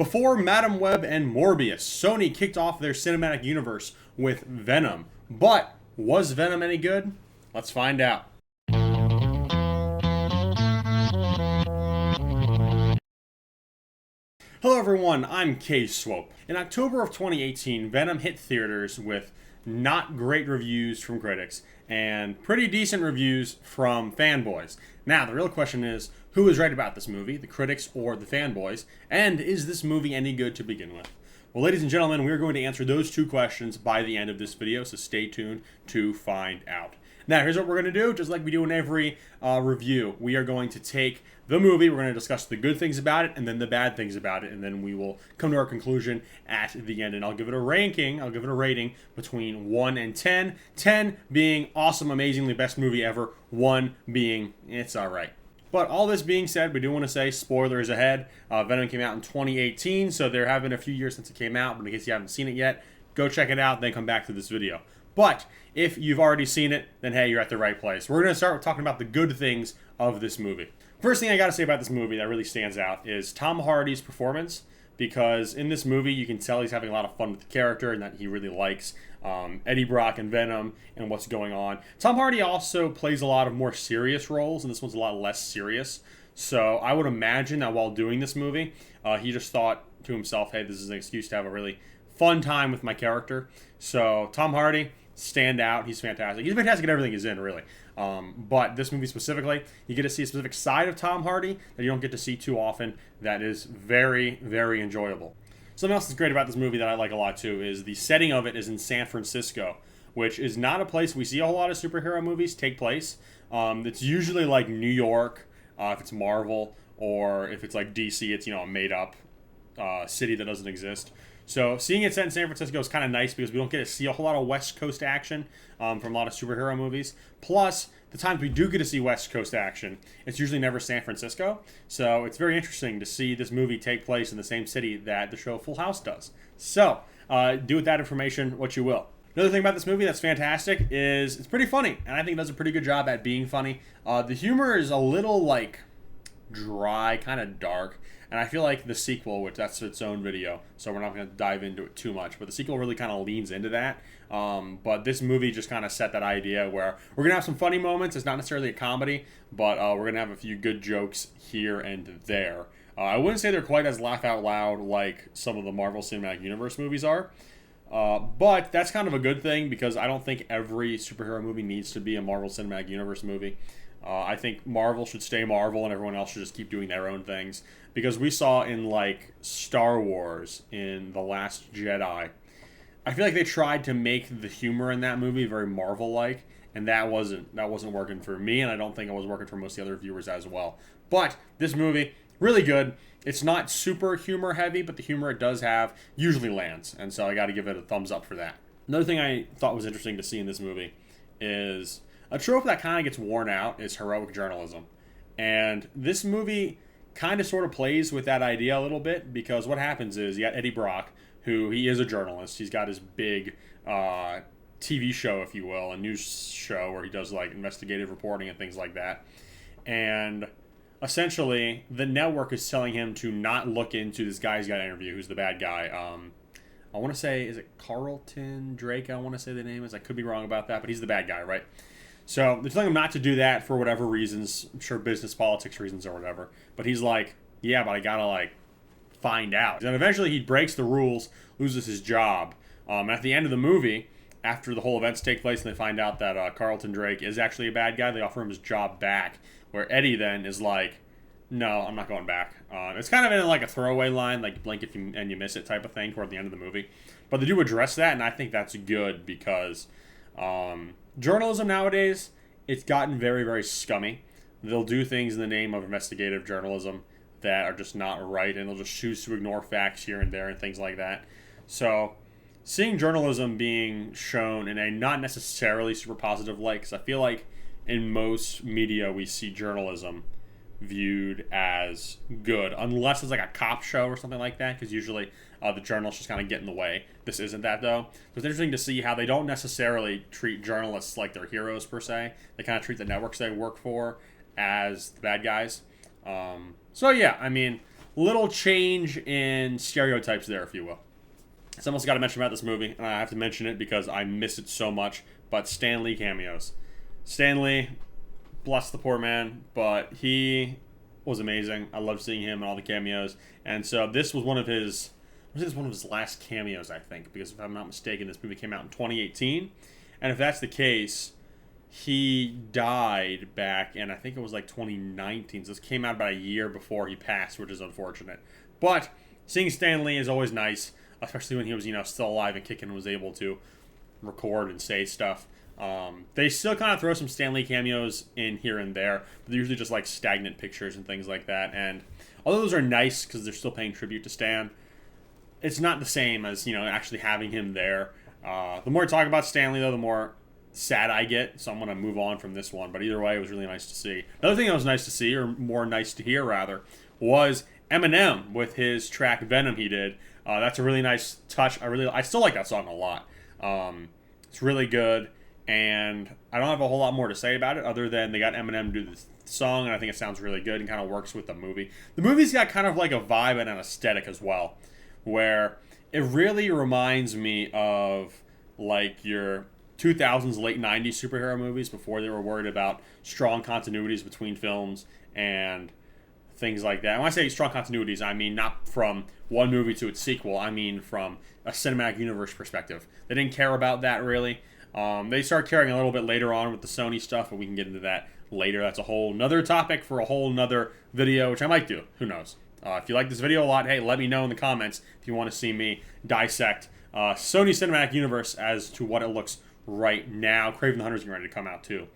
Before Madam Web and Morbius, Sony kicked off their cinematic universe with Venom. But was Venom any good? Let's find out. Hello everyone, I'm K-Swope. In October of 2018, Venom hit theaters with not great reviews from critics and pretty decent reviews from fanboys. Now, the real question is, who is right about this movie, the critics or the fanboys? And is this movie any good to begin with? Well, ladies and gentlemen, we are going to answer those two questions by the end of this video, so stay tuned to find out. Now, here's what we're going to do, just like we do in every review. We are going to take the movie, we're going to discuss the good things about it, and then the bad things about it, and then we will come to our conclusion at the end. And I'll give it a ranking, I'll give it a rating between 1 and 10. 10 being awesome, amazingly best movie ever, 1 being it's alright. But all this being said, we do want to say spoilers ahead. Venom came out in 2018, so there have been a few years since it came out, but in case you haven't seen it yet, go check it out, then come back to this video. But if you've already seen it, then hey, you're at the right place. We're going to start with talking about the good things of this movie. First thing I got to say about this movie that really stands out is Tom Hardy's performance, because in this movie you can tell he's having a lot of fun with the character and that he really likes Eddie Brock and Venom and what's going on. Tom Hardy also plays a lot of more serious roles, and this one's a lot less serious. So I would imagine that while doing this movie, he just thought to himself, hey, this is an excuse to have a really fun time with my character. So Tom Hardy, stand out. He's fantastic. He's fantastic at everything he's in, really. But this movie specifically, you get to see a specific side of Tom Hardy that you don't get to see too often that is very, very enjoyable. Something else that's great about this movie that I like a lot too is the setting of it is in San Francisco, which is not a place we see a whole lot of superhero movies take place. It's usually like New York, if it's Marvel, or if it's like DC, it's, a made-up city that doesn't exist. So seeing it set in San Francisco is kind of nice because we don't get to see a whole lot of West Coast action from a lot of superhero movies. Plus, the times we do get to see West Coast action, it's usually never San Francisco. So it's very interesting to see this movie take place in the same city that the show Full House does. So do with that information what you will. Another thing about this movie that's fantastic is it's pretty funny, and I think it does a pretty good job at being funny. The humor is a little dry, kind of dark. And I feel like the sequel, which that's its own video, so we're not going to dive into it too much, but the sequel really kind of leans into that. But this movie just kind of set that idea where we're going to have some funny moments. It's not necessarily a comedy, but we're going to have a few good jokes here and there. I wouldn't say they're quite as laugh out loud like some of the Marvel Cinematic Universe movies are. But that's kind of a good thing because I don't think every superhero movie needs to be a Marvel Cinematic Universe movie. I think Marvel should stay Marvel and everyone else should just keep doing their own things. Because we saw in Star Wars, in The Last Jedi, I feel like they tried to make the humor in that movie very Marvel-like, and that wasn't working for me, and I don't think it was working for most of the other viewers as well. But this movie, really good. It's not super humor heavy, but the humor it does have usually lands, and so I got to give it a thumbs up for that. Another thing I thought was interesting to see in this movie is a trope that kind of gets worn out is heroic journalism. And this movie kind of sort of plays with that idea a little bit because what happens is you got Eddie Brock, who he is a journalist. He's got his big TV show, if you will, a news show where he does investigative reporting and things like that. And essentially, the network is telling him to not look into this guy he's got to interview, who's the bad guy. I want to say, is it Carlton Drake? I want to say the name is. I could be wrong about that, but he's the bad guy, right? So they're telling him not to do that for whatever reasons. I'm sure business, politics reasons or whatever. But he's like, yeah, but I gotta find out. And eventually he breaks the rules, loses his job. At the end of the movie, after the whole events take place and they find out that Carlton Drake is actually a bad guy, they offer him his job back. Where Eddie then is like, no, I'm not going back. It's kind of in a throwaway line, blink if you and you miss it type of thing toward the end of the movie. But they do address that, and I think that's good because journalism nowadays, it's gotten very, very scummy. They'll do things in the name of investigative journalism that are just not right, and they'll just choose to ignore facts here and there and things like that. So seeing journalism being shown in a not necessarily super positive light, because I feel like in most media we see journalism viewed as good, unless it's a cop show or something like that, because usually the journalists just kind of get in the way. This isn't that, though. So it's interesting to see how they don't necessarily treat journalists like they're heroes, per se. They kind of treat the networks they work for as the bad guys. So yeah, I mean, little change in stereotypes there, if you will. Something else I got to mention about this movie, and I have to mention it because I miss it so much, but Stan Lee cameos. Stan Lee, bless the poor man, but he was amazing. I loved seeing him and all the cameos. And so this was one of his last cameos, I think, because if I'm not mistaken, this movie came out in 2018. And if that's the case, he died back in, I think it was like 2019. So this came out about a year before he passed, which is unfortunate. But seeing Stan Lee is always nice, especially when he was, still alive and kicking and was able to record and say stuff. They still kind of throw some Stan Lee cameos in here and there, but they're usually just like stagnant pictures and things like that. And although those are nice because they're still paying tribute to Stan, it's not the same as, actually having him there. The more I talk about Stan Lee, though, the more sad I get, so I'm going to move on from this one. But either way, it was really nice to see. Another thing that was nice to see, or more nice to hear, rather, was Eminem with his track Venom he did. That's a really nice touch. I still like that song a lot. It's really good, and I don't have a whole lot more to say about it other than they got Eminem to do the song, and I think it sounds really good and kind of works with the movie. The movie's got kind of like a vibe and an aesthetic as well, where it really reminds me of like your 2000s, late 90s superhero movies before they were worried about strong continuities between films and things like that. And when I say strong continuities, I mean not from one movie to its sequel. I mean from a cinematic universe perspective. They didn't care about that really. They started caring a little bit later on with the Sony stuff, but we can get into that later. That's a whole nother topic for a whole nother video, which I might do. Who knows? If you like this video a lot, hey, let me know in the comments if you want to see me dissect Sony Cinematic Universe as to what it looks right now. Kraven the Hunter's getting ready to come out too,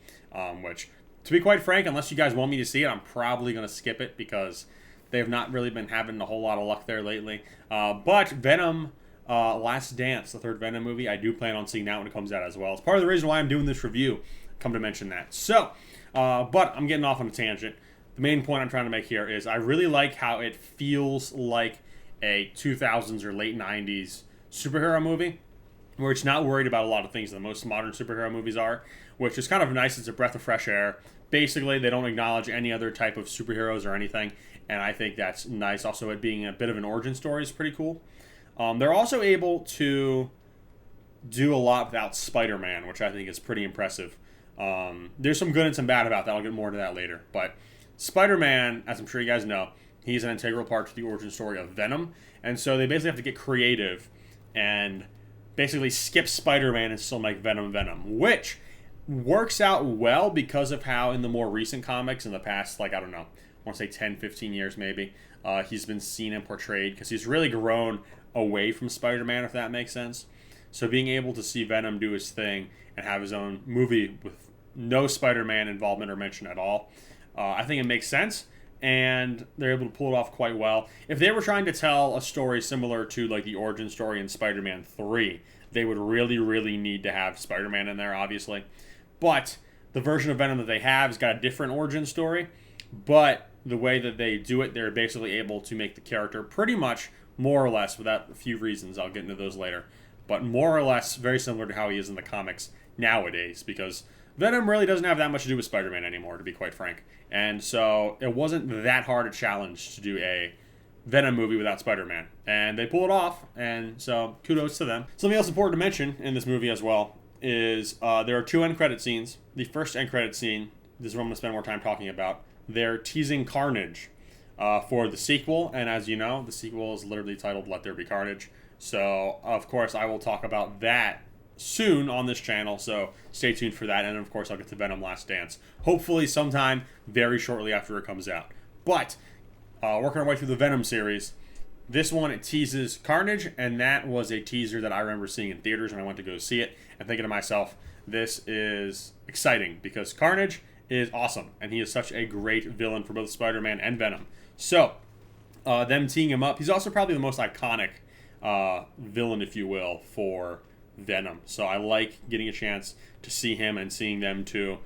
which, to be quite frank, unless you guys want me to see it, I'm probably going to skip it because they have not really been having a whole lot of luck there lately. But Venom, Last Dance, the third Venom movie, I do plan on seeing that when it comes out as well. It's part of the reason why I'm doing this review, come to mention that. So, but I'm getting off on a tangent. The main point I'm trying to make here is I really like how it feels like a 2000s or late 90s superhero movie, where it's not worried about a lot of things that most modern superhero movies are, which is kind of nice. It's a breath of fresh air. Basically, they don't acknowledge any other type of superheroes or anything, and I think that's nice. Also, it being a bit of an origin story is pretty cool. They're also able to do a lot without Spider-Man, which I think is pretty impressive. There's some good and some bad about that. I'll get more into that later. But Spider-Man, as I'm sure you guys know, he's an integral part to the origin story of Venom, and so they basically have to get creative and basically skip Spider-Man and still make Venom Venom, which works out well because of how in the more recent comics in the past, like, I don't know, I want to say 10, 15 years maybe, he's been seen and portrayed, because he's really grown away from Spider-Man, if that makes sense. So being able to see Venom do his thing and have his own movie with no Spider-Man involvement or mention at all, I think it makes sense, and they're able to pull it off quite well. If they were trying to tell a story similar to like the origin story in Spider-Man 3, they would really, really need to have Spider-Man in there, obviously. But the version of Venom that they have has got a different origin story, but the way that they do it, they're basically able to make the character pretty much, more or less, without a few reasons, I'll get into those later, but more or less very similar to how he is in the comics nowadays, because Venom really doesn't have that much to do with Spider-Man anymore, to be quite frank. And so it wasn't that hard a challenge to do a Venom movie without Spider-Man. And they pull it off, and so kudos to them. Something else important to mention in this movie as well is there are two end credit scenes. The first end credit scene, this is what I'm going to spend more time talking about. They're teasing Carnage for the sequel, and as you know, the sequel is literally titled Let There Be Carnage. So, of course, I will talk about that soon on this channel, so stay tuned for that. And of course, I'll get to Venom Last Dance, hopefully sometime very shortly after it comes out. But working our way through the Venom series, this one, it teases Carnage, and that was a teaser that I remember seeing in theaters when I went to go see it, and thinking to myself, this is exciting because Carnage is awesome, and he is such a great villain for both Spider-Man and Venom. So them teeing him up, he's also probably the most iconic villain, if you will, for Venom. So I like getting a chance to see him and seeing them too.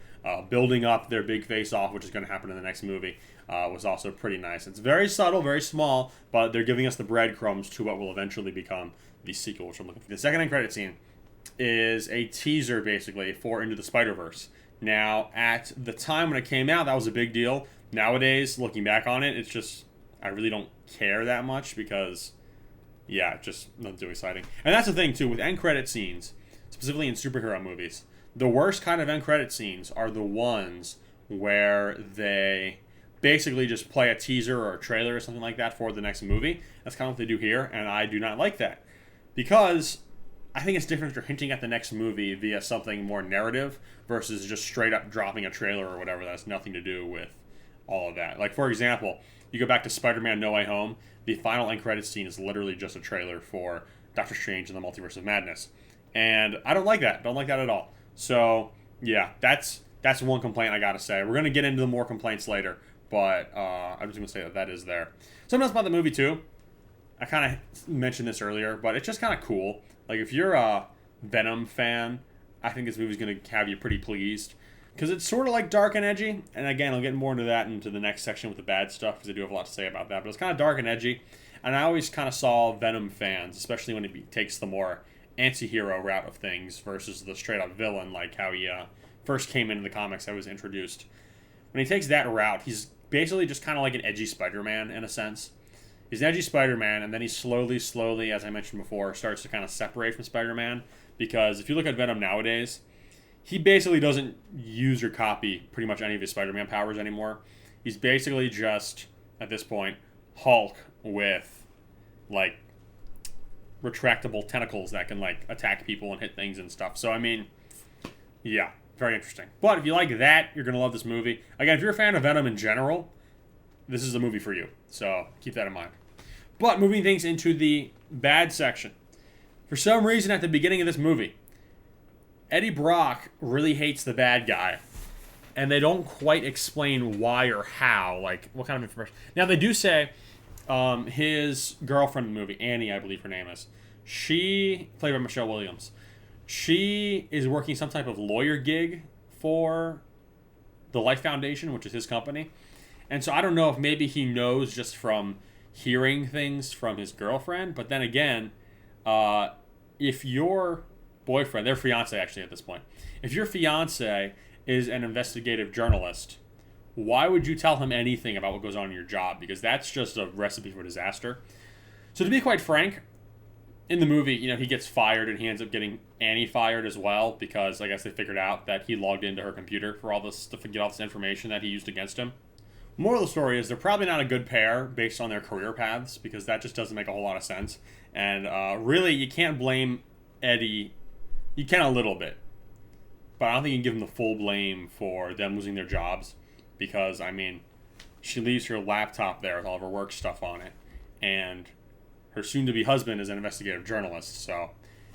Building up their big face-off, which is going to happen in the next movie, was also pretty nice. It's very subtle, very small, but they're giving us the breadcrumbs to what will eventually become the sequel, which I'm looking for. The second end credit scene is a teaser, basically, for Into the Spider-Verse. Now, at the time when it came out, that was a big deal. Nowadays, looking back on it, it's just I really don't care that much because, yeah, just nothing too exciting. And that's the thing, too, with end credit scenes, specifically in superhero movies, the worst kind of end credit scenes are the ones where they basically just play a teaser or a trailer or something like that for the next movie. That's kind of what they do here, and I do not like that. Because I think it's different if you're hinting at the next movie via something more narrative versus just straight up dropping a trailer or whatever that has nothing to do with all of that. Like, for example, you go back to Spider-Man No Way Home, the final end credits scene is literally just a trailer for Doctor Strange and the Multiverse of Madness. And I don't like that. Don't like that at all. So, yeah, that's one complaint I gotta say. We're gonna get into the more complaints later, but I'm just gonna say that is there. Something else about the movie, too. I kind of mentioned this earlier, but it's just kind of cool. Like, if you're a Venom fan, I think this movie's going to have you pretty pleased. Because it's sort of like dark and edgy. And again, I'll get more into that into the next section with the bad stuff, because I do have a lot to say about that. But it's kind of dark and edgy. And I always kind of saw Venom fans, especially when he takes the more anti-hero route of things versus the straight-up villain, like how he first came into the comics that was introduced. When he takes that route, he's basically just kind of like an edgy Spider-Man, in a sense. He's an edgy Spider-Man, and then he slowly, as I mentioned before, starts to kind of separate from Spider-Man. Because if you look at Venom nowadays, he basically doesn't use or copy pretty much any of his Spider-Man powers anymore. He's basically just, at this point, Hulk with, like, retractable tentacles that can, like, attack people and hit things and stuff. So, I mean, yeah, very interesting. But if you like that, you're going to love this movie. Again, if you're a fan of Venom in general, this is a movie for you. So keep that in mind. But moving things into the bad section. For some reason at the beginning of this movie, Eddie Brock really hates the bad guy. And they don't quite explain why or how. Like, what kind of information. Now, they do say his girlfriend in the movie, Annie, I believe her name is. She, played by Michelle Williams, she is working some type of lawyer gig for the Life Foundation, which is his company. And so I don't know if maybe he knows just from hearing things from his girlfriend. But then again, if your boyfriend, their fiance actually at this point, if your fiance is an investigative journalist, why would you tell him anything about what goes on in your job? Because that's just a recipe for disaster. So to be quite frank, in the movie, you know, he gets fired and he ends up getting Annie fired as well because I guess they figured out that he logged into her computer for all this to get all this information that he used against him. Moral of the story is they're probably not a good pair based on their career paths because that just doesn't make a whole lot of sense. And really, you can't blame Eddie. You can a little bit. But I don't think you can give him the full blame for them losing their jobs because, I mean, she leaves her laptop there with all of her work stuff on it. And her soon-to-be husband is an investigative journalist. So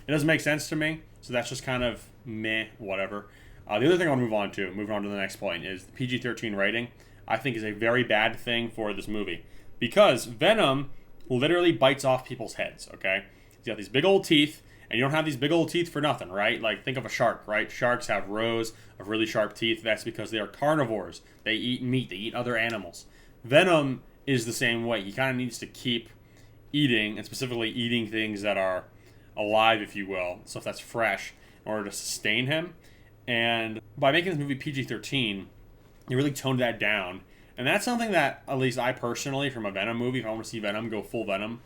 it doesn't make sense to me. So that's just kind of meh, whatever. The other thing I want to moving on to the next point, is the PG-13 rating. I think is a very bad thing for this movie. Because Venom literally bites off people's heads, okay? He's got these big old teeth, and you don't have these big old teeth for nothing, right? Like, think of a shark, right? Sharks have rows of really sharp teeth. That's because they are carnivores. They eat meat. They eat other animals. Venom is the same way. He kind of needs to keep eating, and specifically eating things that are alive, if you will, stuff that's fresh, in order to sustain him. And by making this movie PG-13, you really toned that down. And that's something that, at least I personally, from a Venom movie, if I want to see Venom go full Venom,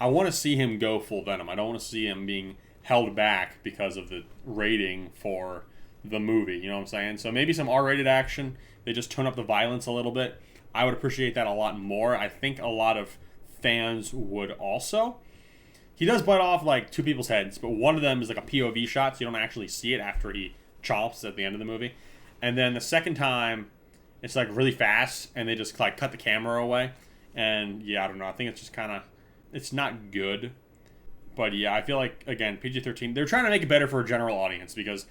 I want to see him go full Venom. I don't want to see him being held back because of the rating for the movie. You know what I'm saying? So maybe some R-rated action. They just tone up the violence a little bit. I would appreciate that a lot more. I think a lot of fans would also. He does bite off like two people's heads, but one of them is like a POV shot, so you don't actually see it after he chomps at the end of the movie. And then the second time, it's like really fast, and they just like cut the camera away. And yeah, I don't know. I think it's just kind of, it's not good. But yeah, I feel like, again, PG-13, they're trying to make it better for a general audience because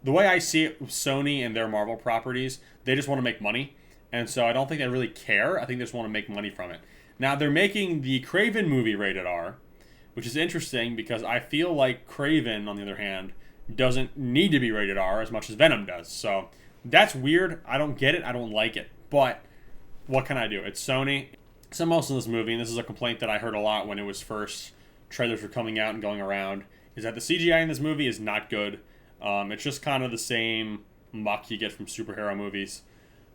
the way I see it with Sony and their Marvel properties, they just want to make money. And so I don't think they really care. I think they just want to make money from it. Now, they're making the Kraven movie rated R, which is interesting because I feel like Kraven, on the other hand, doesn't need to be rated R as much as Venom does. So that's weird. I don't get it. I don't like it. But what can I do? It's Sony. Something else in this movie, and this is a complaint that I heard a lot when it was first, trailers were coming out and going around, is that the CGI in this movie is not good. It's just kind of the same muck you get from superhero movies.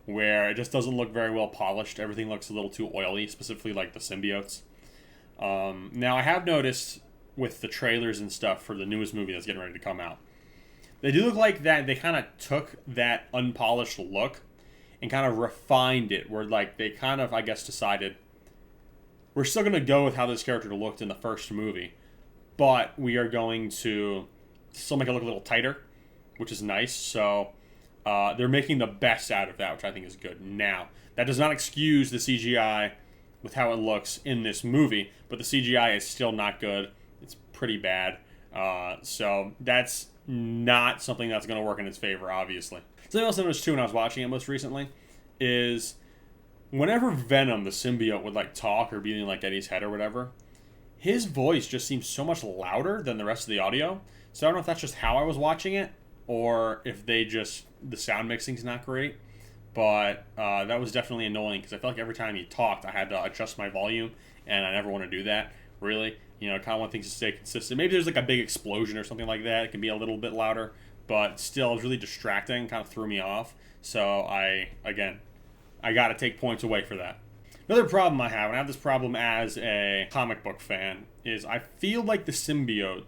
where it just doesn't look very well polished. Everything looks a little too oily, specifically like the symbiotes. Now, I have noticed with the trailers and stuff for the newest movie that's getting ready to come out, they do look like that they kind of took that unpolished look and kind of refined it, where like they kind of, I guess, decided we're still going to go with how this character looked in the first movie, but we are going to still make it look a little tighter, which is nice. So they're making the best out of that, which I think is good. Now, that does not excuse the CGI with how it looks in this movie, but the CGI is still not good. It's pretty bad. So that's not something that's going to work in its favor, obviously. Something else I noticed too when I was watching it most recently is whenever Venom, the symbiote, would like talk or be in like Eddie's head or whatever, his voice just seems so much louder than the rest of the audio. So I don't know if that's just how I was watching it or if the sound mixing's not great. But that was definitely annoying because I felt like every time he talked, I had to adjust my volume, and I never want to do that, really. You know, I kind of want things to stay consistent. Maybe there's like a big explosion or something like that. It can be a little bit louder, but still, it was really distracting, kind of threw me off. So I got to take points away for that. Another problem I have, and I have this problem as a comic book fan, is I feel like the symbiote,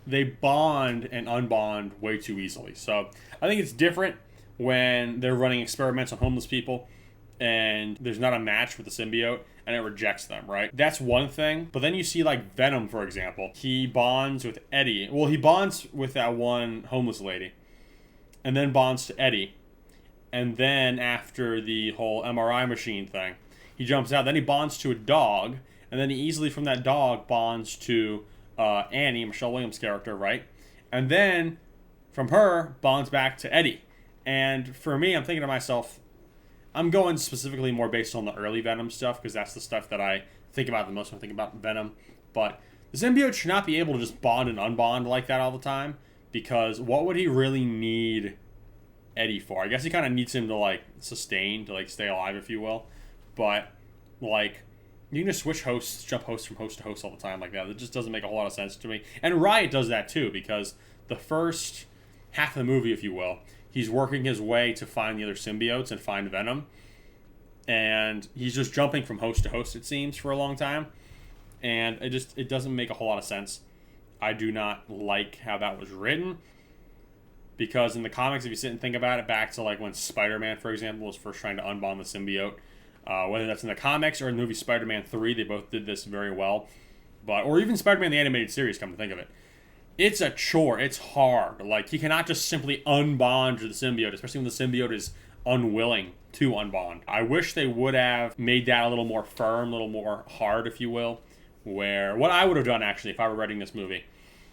they bond and unbond way too easily. So I think it's different when they're running experiments on homeless people and there's not a match with the symbiote and it rejects them, right? That's one thing. But then you see like Venom, for example. He bonds with Eddie. Well, he bonds with that one homeless lady and then bonds to Eddie. And then after the whole MRI machine thing, he jumps out. Then he bonds to a dog. And then he easily from that dog bonds to Annie, Michelle Williams' character, right? And then from her bonds back to Eddie. And for me, I'm thinking to myself, I'm going specifically more based on the early Venom stuff because that's the stuff that I think about the most when I think about Venom. But the symbiote should not be able to just bond and unbond like that all the time, because what would he really need Eddie for? I guess he kind of needs him to like sustain, to like stay alive, if you will. But like, you can just switch hosts, jump hosts from host to host all the time like that. It just doesn't make a whole lot of sense to me. And Riot does that too, because the first half of the movie, if you will, he's working his way to find the other symbiotes and find Venom. And he's just jumping from host to host, it seems, for a long time. And it doesn't make a whole lot of sense. I do not like how that was written. Because in the comics, if you sit and think about it, back to like when Spider-Man, for example, was first trying to unbond the symbiote, whether that's in the comics or in the movie Spider-Man 3, they both did this very well. Or even Spider-Man the Animated Series, come to think of it. It's a chore. It's hard. Like, he cannot just simply unbond to the symbiote, especially when the symbiote is unwilling to unbond. I wish they would have made that a little more firm, a little more hard, if you will. Where, what I would have done, actually, if I were writing this movie,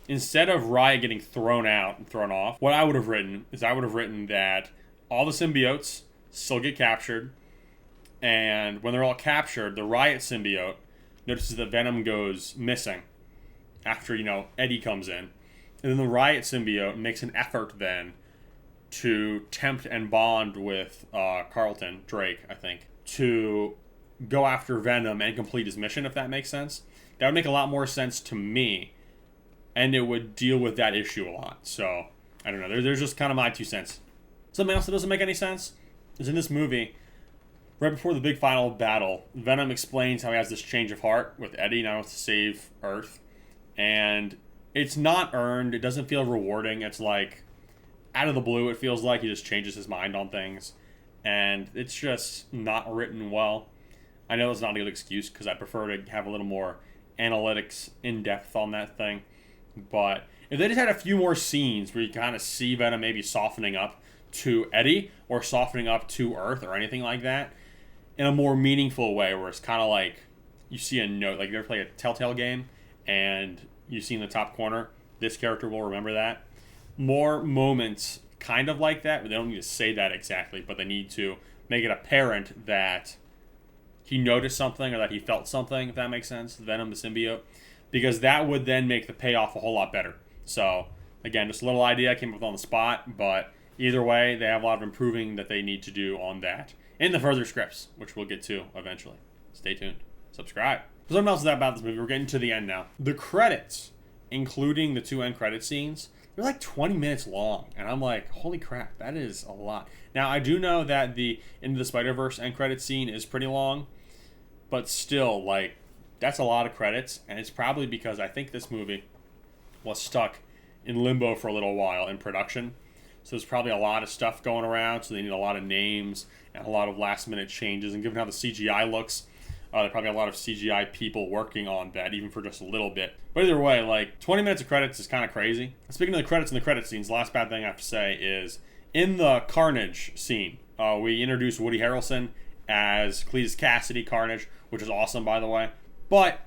instead of Riot getting thrown out and thrown off, what I would have written is I would have written that all the symbiotes still get captured, and when they're all captured, the Riot symbiote notices that Venom goes missing after, Eddie comes in. And then the Riot symbiote makes an effort then to tempt and bond with Carlton, Drake, I think, to go after Venom and complete his mission, if that makes sense. That would make a lot more sense to me, and it would deal with that issue a lot. So, I don't know. There's just kind of my 2 cents. Something else that doesn't make any sense is in this movie, right before the big final battle, Venom explains how he has this change of heart with Eddie now to save Earth. And it's not earned. It doesn't feel rewarding. It's like, out of the blue, it feels like he just changes his mind on things. And it's just not written well. I know it's not a good excuse because I prefer to have a little more analytics in depth on that thing. But if they just had a few more scenes where you kind of see Venom maybe softening up to Eddie or softening up to Earth or anything like that in a more meaningful way, where it's kind of like you see a note, like you ever play a Telltale game and you see in the top corner, this character will remember that. More moments kind of like that, but they don't need to say that exactly, but they need to make it apparent that he noticed something or that he felt something, if that makes sense, Venom the symbiote, because that would then make the payoff a whole lot better. So, again, just a little idea I came up with on the spot, but either way, they have a lot of improving that they need to do on that in the further scripts, which we'll get to eventually. Stay tuned. Subscribe. Something else about this movie. We're getting to the end now. The credits, including the 2 end credit scenes, they're like 20 minutes long, and I'm like, holy crap, that is a lot. Now, I do know that the Into the Spider-Verse end credit scene is pretty long, but still, like, that's a lot of credits, and it's probably because I think this movie was stuck in limbo for a little while in production. So there's probably a lot of stuff going around, so they need a lot of names and a lot of last-minute changes. And given how the CGI looks, there are probably a lot of CGI people working on that, even for just a little bit. But either way, like, 20 minutes of credits is kind of crazy. Speaking of the credits and the credit scenes, the last bad thing I have to say is, in the Carnage scene, we introduce Woody Harrelson as Cletus Cassidy Carnage, which is awesome, by the way. But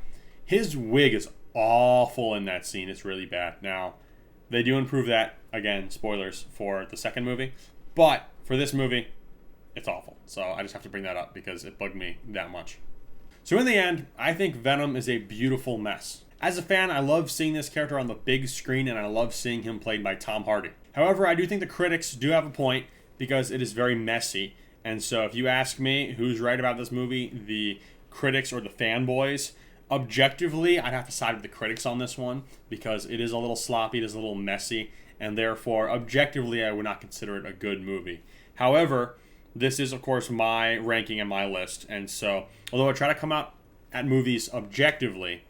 his wig is awful in that scene. It's really bad. Now, they do improve that. Again, spoilers for the second movie. But for this movie, it's awful. So I just have to bring that up because it bugged me that much. So in the end, I think Venom is a beautiful mess. As a fan, I love seeing this character on the big screen, and I love seeing him played by Tom Hardy. However, I do think the critics do have a point because it is very messy. And so if you ask me who's right about this movie, the critics or the fanboys, objectively, I'd have to side with the critics on this one because it is a little sloppy, it is a little messy, and therefore, objectively, I would not consider it a good movie. However, this is, of course, my ranking and my list, and so, although I try to come out at movies objectively,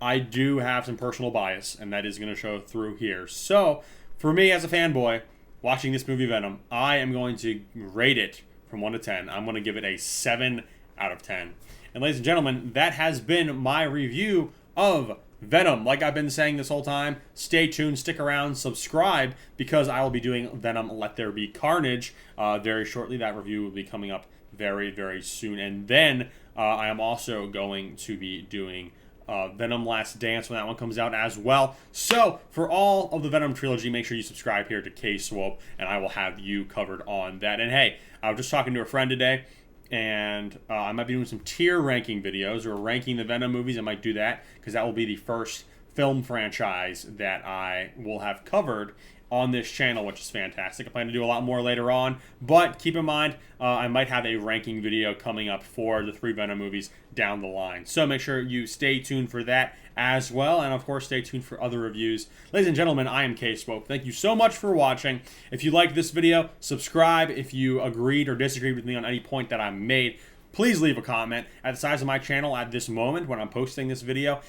I do have some personal bias, and that is going to show through here. So, for me as a fanboy, watching this movie Venom, I am going to rate it from 1 to 10. I'm going to give it a 7 out of 10. And ladies and gentlemen, that has been my review of Venom. Like I've been saying this whole time, stay tuned, stick around, subscribe, because I will be doing Venom Let There Be Carnage very shortly. That review will be coming up very, very soon. And then I am also going to be doing Venom Last Dance when that one comes out as well. So, for all of the Venom trilogy, make sure you subscribe here to K-Swope, and I will have you covered on that. And hey, I was just talking to a friend today, and I might be doing some tier ranking videos or ranking the Venom movies. I might do that because that will be the first film franchise that I will have covered on this channel, which is fantastic. I plan to do a lot more later on, but keep in mind, I might have a ranking video coming up for the 3 Venom movies down the line. So make sure you stay tuned for that as well, and of course, stay tuned for other reviews. Ladies and gentlemen, I am K-Swope. Thank you so much for watching. If you liked this video, subscribe. If you agreed or disagreed with me on any point that I made, please leave a comment. At the size of my channel at this moment when I'm posting this video,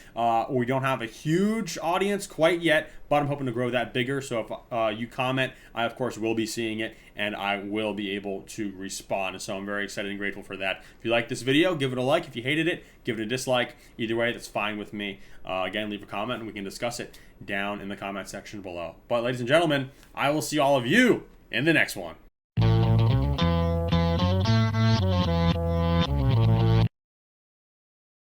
we don't have a huge audience quite yet, but I'm hoping to grow that bigger. So if you comment, I of course will be seeing it, and I will be able to respond. So I'm very excited and grateful for that. If you like this video, give it a like. If you hated it, give it a dislike. Either way, that's fine with me. Again, leave a comment and we can discuss it down in the comment section below. But ladies and gentlemen, I will see all of you in the next one.